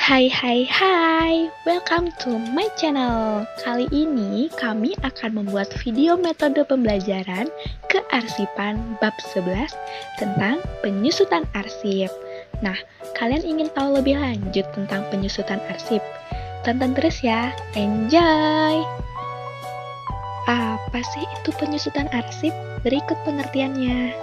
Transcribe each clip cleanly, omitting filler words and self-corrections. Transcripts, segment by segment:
Hai hai hai, welcome to my channel. Kali ini kami akan membuat video metode pembelajaran kearsipan bab 11 tentang penyusutan arsip. Nah, kalian ingin tahu lebih lanjut tentang penyusutan arsip? Tonton terus ya, enjoy! Apa sih itu penyusutan arsip? Berikut pengertiannya.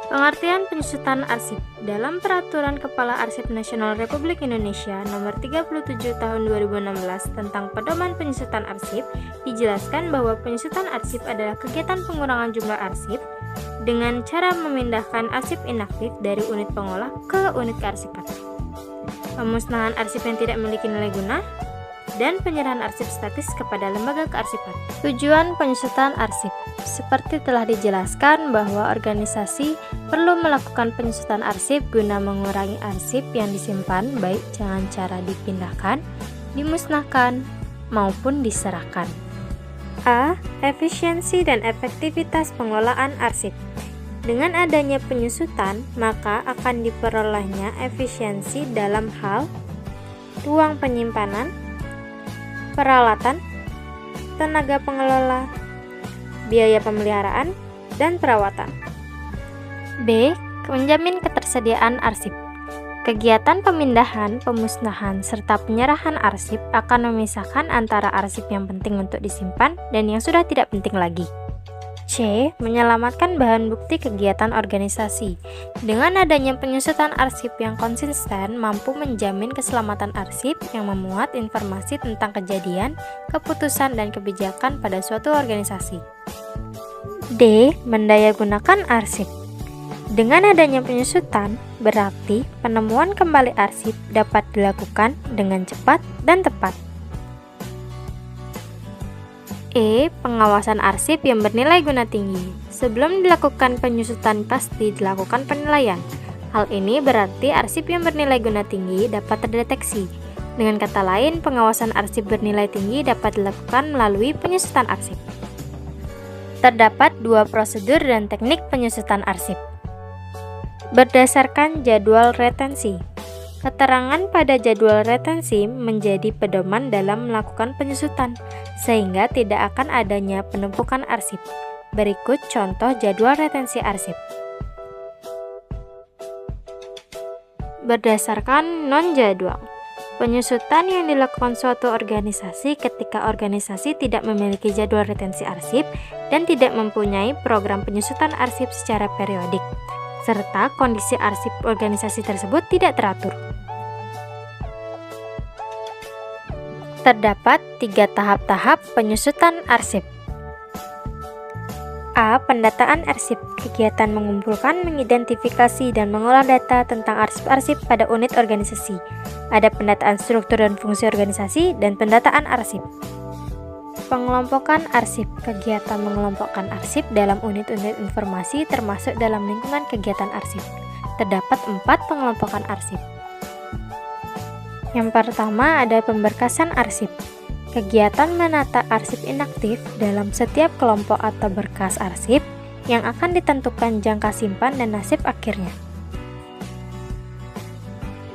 Pengertian penyusutan arsip dalam Peraturan Kepala Arsip Nasional Republik Indonesia Nomor 37 Tahun 2016 tentang Pedoman Penyusutan Arsip dijelaskan bahwa penyusutan arsip adalah kegiatan pengurangan jumlah arsip dengan cara memindahkan arsip inaktif dari unit pengolah ke unit kearsipan, pemusnahan arsip yang tidak memiliki nilai guna, dan penyerahan arsip statis kepada lembaga kearsipan. Tujuan penyusutan arsip seperti telah dijelaskan bahwa organisasi perlu melakukan penyusutan arsip guna mengurangi arsip yang disimpan baik dengan cara dipindahkan, dimusnahkan, maupun diserahkan. A. Efisiensi dan efektivitas pengelolaan arsip. Dengan adanya penyusutan, maka akan diperolehnya efisiensi dalam hal ruang penyimpanan, peralatan, tenaga pengelola, biaya pemeliharaan, dan perawatan. B. Menjamin ketersediaan arsip. Kegiatan pemindahan, pemusnahan, serta penyerahan arsip akan memisahkan antara arsip yang penting untuk disimpan dan yang sudah tidak penting lagi. C. Menyelamatkan bahan bukti kegiatan organisasi. Dengan adanya penyusutan arsip yang konsisten mampu menjamin keselamatan arsip yang memuat informasi tentang kejadian, keputusan, dan kebijakan pada suatu organisasi. D. Mendayagunakan arsip. Dengan adanya penyusutan, berarti penemuan kembali arsip dapat dilakukan dengan cepat dan tepat. E. Pengawasan arsip yang bernilai guna tinggi. Sebelum dilakukan penyusutan pasti dilakukan penilaian. Hal ini berarti arsip yang bernilai guna tinggi dapat terdeteksi. Dengan kata lain, pengawasan arsip bernilai tinggi dapat dilakukan melalui penyusutan arsip. Terdapat dua prosedur dan teknik penyusutan arsip. Berdasarkan jadwal retensi. Keterangan pada jadwal retensi menjadi pedoman dalam melakukan penyusutan, sehingga tidak akan adanya penumpukan arsip. Berikut contoh jadwal retensi arsip. Berdasarkan non-jadwal. Penyusutan yang dilakukan suatu organisasi ketika organisasi tidak memiliki jadwal retensi arsip dan tidak mempunyai program penyusutan arsip secara periodik, serta kondisi arsip organisasi tersebut tidak teratur. Terdapat 3 tahap-tahap penyusutan arsip. A. Pendataan arsip. Kegiatan mengumpulkan, mengidentifikasi, dan mengolah data tentang arsip-arsip pada unit organisasi. Ada pendataan struktur dan fungsi organisasi, dan pendataan arsip. Pengelompokan arsip. Kegiatan mengelompokkan arsip dalam unit-unit informasi termasuk dalam lingkungan kegiatan arsip. Terdapat 4 pengelompokan arsip. Yang pertama ada pemberkasan arsip. Kegiatan menata arsip inaktif dalam setiap kelompok atau berkas arsip yang akan ditentukan jangka simpan dan nasib akhirnya.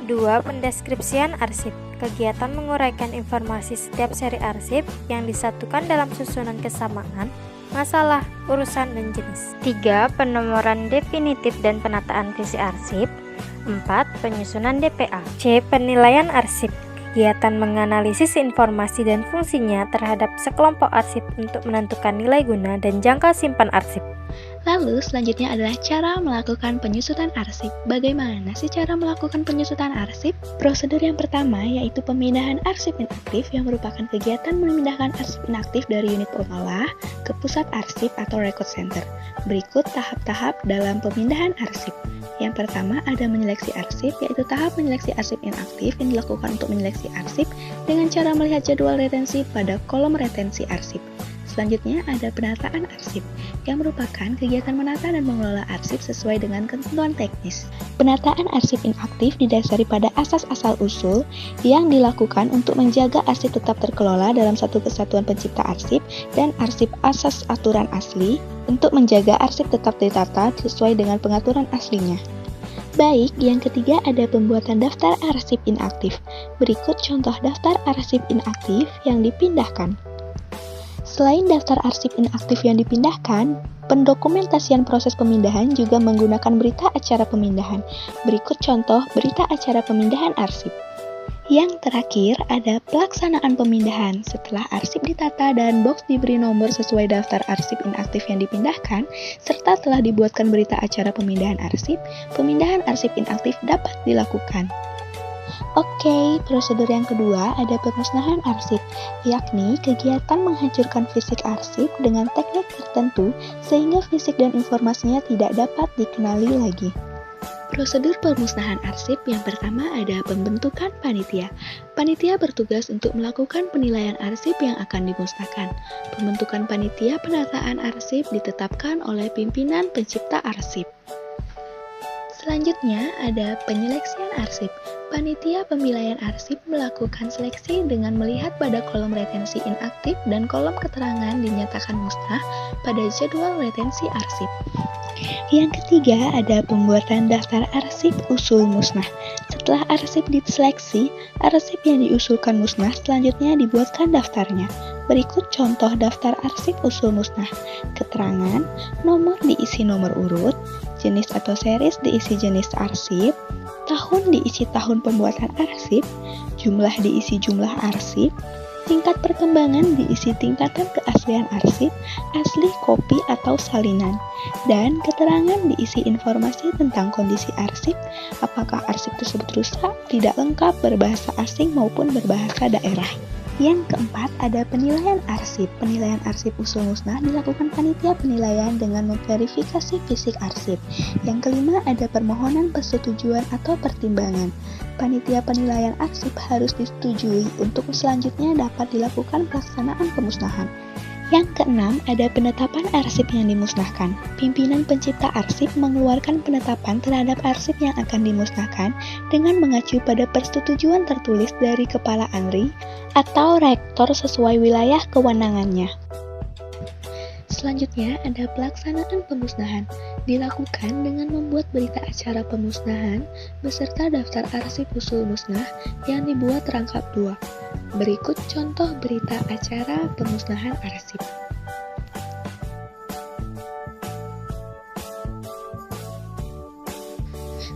2. Pendeskripsian arsip. Kegiatan menguraikan informasi setiap seri arsip yang disatukan dalam susunan kesamaan, masalah, urusan, dan jenis. 3. Penomoran definitif dan penataan visi arsip. 4. Penyusunan DPA. C. Penilaian arsip. Kegiatan menganalisis informasi dan fungsinya terhadap sekelompok arsip untuk menentukan nilai guna dan jangka simpan arsip. Lalu selanjutnya adalah cara melakukan penyusutan arsip. Bagaimana sih cara melakukan penyusutan arsip? Prosedur yang pertama yaitu pemindahan arsip inaktif yang merupakan kegiatan memindahkan arsip inaktif dari unit pengolah ke pusat arsip atau record center. Berikut tahap-tahap dalam pemindahan arsip. Yang pertama ada menyeleksi arsip, yaitu tahap menyeleksi arsip inaktif yang dilakukan untuk menyeleksi arsip dengan cara melihat jadwal retensi pada kolom retensi arsip. Selanjutnya ada penataan arsip, yang merupakan kegiatan menata dan mengelola arsip sesuai dengan ketentuan teknis. Penataan arsip inaktif didasari pada asas asal-usul yang dilakukan untuk menjaga arsip tetap terkelola dalam satu kesatuan pencipta arsip dan arsip asas aturan asli untuk menjaga arsip tetap ditata sesuai dengan pengaturan aslinya. Baik, yang ketiga ada pembuatan daftar arsip inaktif. Berikut contoh daftar arsip inaktif yang dipindahkan. Selain daftar arsip inaktif yang dipindahkan, pendokumentasian proses pemindahan juga menggunakan berita acara pemindahan. Berikut contoh berita acara pemindahan arsip. Yang terakhir ada pelaksanaan pemindahan. Setelah arsip ditata dan box diberi nomor sesuai daftar arsip inaktif yang dipindahkan, serta telah dibuatkan berita acara pemindahan arsip inaktif dapat dilakukan. Oke, prosedur yang kedua ada pemusnahan arsip, yakni kegiatan menghancurkan fisik arsip dengan teknik tertentu sehingga fisik dan informasinya tidak dapat dikenali lagi. Prosedur pemusnahan arsip yang pertama ada pembentukan panitia. Panitia bertugas untuk melakukan penilaian arsip yang akan dimusnahkan. Pembentukan panitia penataan arsip ditetapkan oleh pimpinan pencipta arsip. Selanjutnya ada penyeleksian arsip. Panitia pemilaian arsip melakukan seleksi dengan melihat pada kolom retensi inaktif dan kolom keterangan dinyatakan musnah pada jadwal retensi arsip. Yang ketiga ada pembuatan daftar arsip usul musnah. Setelah arsip diseleksi, arsip yang diusulkan musnah selanjutnya dibuatkan daftarnya. Berikut contoh daftar arsip usul musnah. Keterangan, nomor diisi nomor urut, jenis atau series diisi jenis arsip, tahun diisi tahun pembuatan arsip, jumlah diisi jumlah arsip, tingkat perkembangan diisi tingkatan keaslian arsip, asli, kopi, atau salinan, dan keterangan diisi informasi tentang kondisi arsip, apakah arsip tersebut rusak, tidak lengkap, berbahasa asing maupun berbahasa daerah. Yang keempat ada penilaian arsip. Penilaian arsip usul musnah dilakukan panitia penilaian dengan memverifikasi fisik arsip. Yang kelima ada permohonan persetujuan atau pertimbangan. Panitia penilaian arsip harus disetujui untuk selanjutnya dapat dilakukan pelaksanaan pemusnahan. Yang keenam, ada penetapan arsip yang dimusnahkan. Pimpinan pencipta arsip mengeluarkan penetapan terhadap arsip yang akan dimusnahkan dengan mengacu pada persetujuan tertulis dari Kepala ANRI atau Rektor sesuai wilayah kewenangannya. Selanjutnya, ada pelaksanaan pemusnahan. Dilakukan dengan membuat berita acara pemusnahan beserta daftar arsip usul musnah yang dibuat rangkap 2. Berikut contoh berita acara pemusnahan arsip.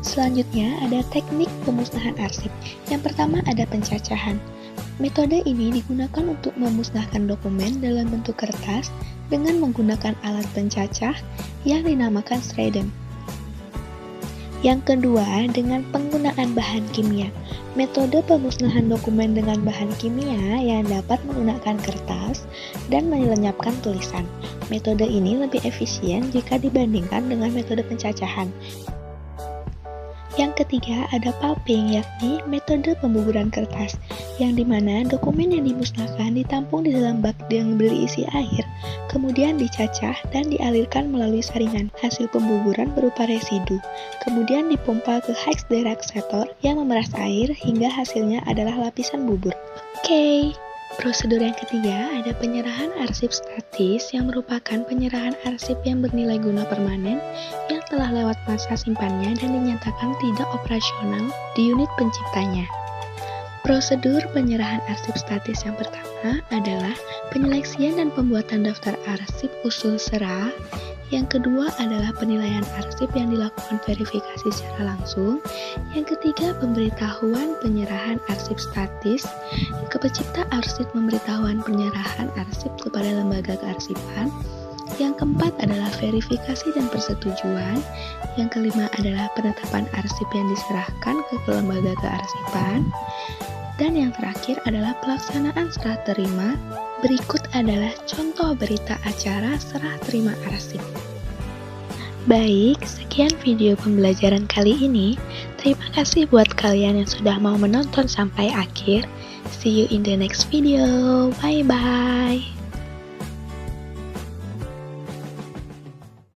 Selanjutnya ada teknik pemusnahan arsip. Yang pertama ada pencacahan. Metode ini digunakan untuk memusnahkan dokumen dalam bentuk kertas dengan menggunakan alat pencacah yang dinamakan shredder. Yang kedua, dengan penggunaan bahan kimia. Metode pemusnahan dokumen dengan bahan kimia yang dapat menggunakan kertas dan melenyapkan tulisan. Metode ini lebih efisien jika dibandingkan dengan metode pencacahan. Yang ketiga ada pulping, yakni metode pembuburan kertas, yang dimana dokumen yang dimusnahkan ditampung di dalam bak yang berisi air, kemudian dicacah dan dialirkan melalui saringan. Hasil pembuburan berupa residu, kemudian dipompa ke Hexderaxator yang memeras air hingga hasilnya adalah lapisan bubur. Oke. Prosedur yang ketiga ada penyerahan arsip statis yang merupakan penyerahan arsip yang bernilai guna permanen yang telah lewat masa simpannya dan dinyatakan tidak operasional di unit penciptanya. Prosedur penyerahan arsip statis yang pertama adalah penyeleksian dan pembuatan daftar arsip usul serah. Yang kedua adalah penilaian arsip yang dilakukan verifikasi secara langsung. Yang ketiga, pemberitahuan penyerahan arsip statis. Ke pencipta arsip memberitahuan penyerahan arsip kepada lembaga kearsipan. Yang keempat adalah verifikasi dan persetujuan. Yang kelima adalah penetapan arsip yang diserahkan ke lembaga kearsipan. Dan yang terakhir adalah pelaksanaan serah terima. Berikut adalah contoh berita acara serah terima arsip. Baik, sekian video pembelajaran kali ini. Terima kasih buat kalian yang sudah mau menonton sampai akhir. See you in the next video. Bye-bye.